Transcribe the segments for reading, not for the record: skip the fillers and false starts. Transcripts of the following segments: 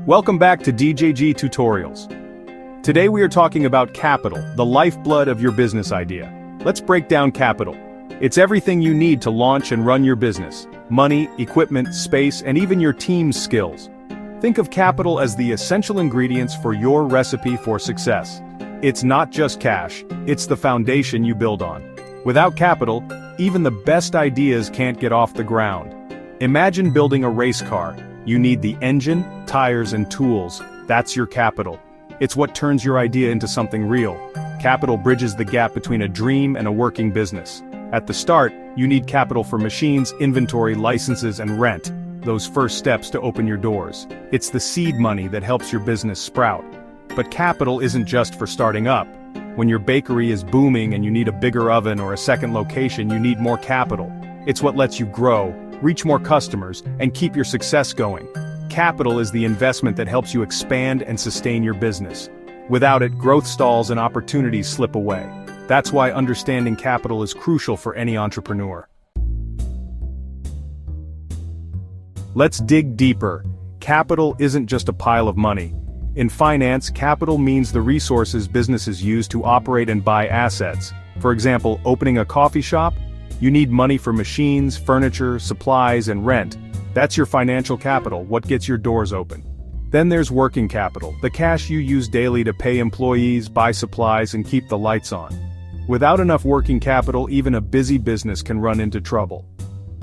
Welcome back to DJG Tutorials. Today we are talking about capital, the lifeblood of your business idea. Let's break down capital. It's everything you need to launch and run your business. Money, equipment, space, and even your team's skills. Think of capital as the essential ingredients for your recipe for success. It's not just cash, it's the foundation you build on. Without capital, even the best ideas can't get off the ground. Imagine building a race car. You need the engine, tires, and tools. That's your capital. It's what turns your idea into something real. Capital bridges the gap between a dream and a working business. At the start, you need capital for machines, inventory, licenses, and rent. Those first steps to open your doors. It's the seed money that helps your business sprout. But capital isn't just for starting up. When your bakery is booming and you need a bigger oven or a second location, you need more capital. It's what lets you grow, reach more customers, and keep your success going. Capital is the investment that helps you expand and sustain your business. Without it, growth stalls and opportunities slip away. That's why understanding capital is crucial for any entrepreneur. Let's dig deeper. Capital isn't just a pile of money. In finance, capital means the resources businesses use to operate and buy assets. For example, opening a coffee shop? You need money for machines, furniture, supplies, and rent. That's your financial capital, what gets your doors open. Then there's working capital, the cash you use daily to pay employees, buy supplies, and keep the lights on. Without enough working capital, even a busy business can run into trouble.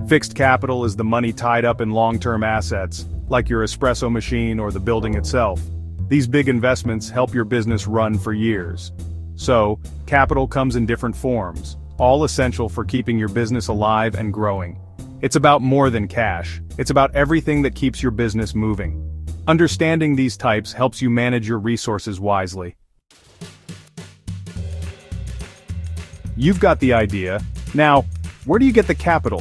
Fixed capital is the money tied up in long-term assets, like your espresso machine or the building itself. These big investments help your business run for years. So, capital comes in different forms, all essential for keeping your business alive and growing. It's about more than cash. It's about everything that keeps your business moving. Understanding these types helps you manage your resources wisely. You've got the idea. Now, where do you get the capital?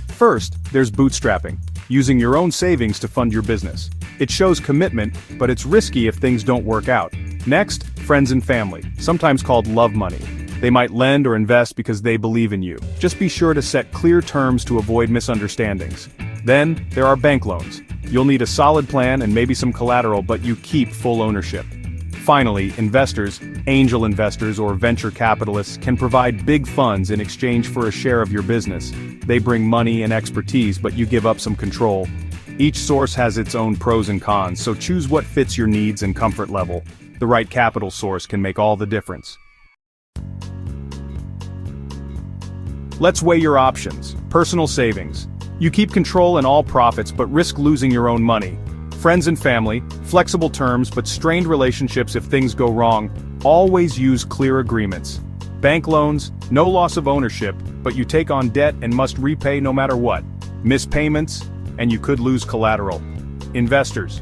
First, there's bootstrapping, using your own savings to fund your business. It shows commitment, but it's risky if things don't work out. Next, friends and family, sometimes called love money. They might lend or invest because they believe in you. Just be sure to set clear terms to avoid misunderstandings. Then, there are bank loans. You'll need a solid plan and maybe some collateral, but you keep full ownership. Finally, investors, angel investors or venture capitalists can provide big funds in exchange for a share of your business. They bring money and expertise, but you give up some control. Each source has its own pros and cons, so choose what fits your needs and comfort level. The right capital source can make all the difference. Let's weigh your options. Personal savings. You keep control in all profits but risk losing your own money. Friends and family, flexible terms but strained relationships if things go wrong. Always use clear agreements. Bank loans, no loss of ownership, but you take on debt and must repay no matter what. Miss payments, and you could lose collateral. Investors.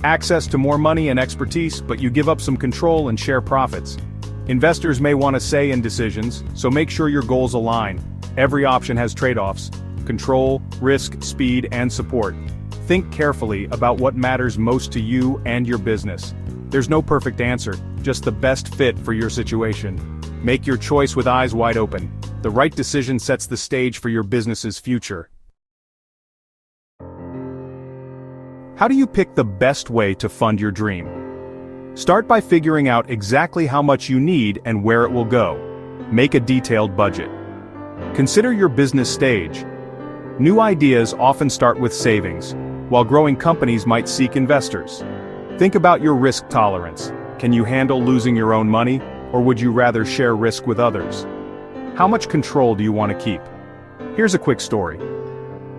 Access to more money and expertise, but you give up some control and share profits. Investors may want a say in decisions, so make sure your goals align. Every option has trade-offs: control, risk, speed, and support. Think carefully about what matters most to you and your business. There's no perfect answer, just the best fit for your situation. Make your choice with eyes wide open. The right decision sets the stage for your business's future. How do you pick the best way to fund your dream? Start by figuring out exactly how much you need and where it will go. Make a detailed budget. Consider your business stage. New ideas often start with savings, while growing companies might seek investors. Think about your risk tolerance. Can you handle losing your own money, or would you rather share risk with others? How much control do you want to keep? Here's a quick story.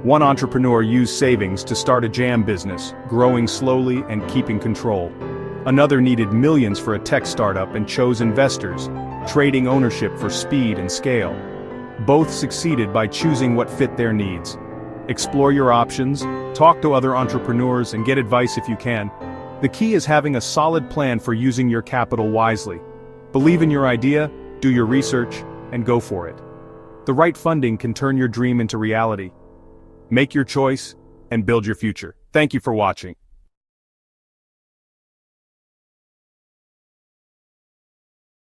One entrepreneur used savings to start a jam business, growing slowly and keeping control. Another needed millions for a tech startup and chose investors, trading ownership for speed and scale. Both succeeded by choosing what fit their needs. Explore your options, talk to other entrepreneurs, and get advice if you can. The key is having a solid plan for using your capital wisely. Believe in your idea, do your research, and go for it. The right funding can turn your dream into reality. Make your choice, and build your future. Thank you for watching.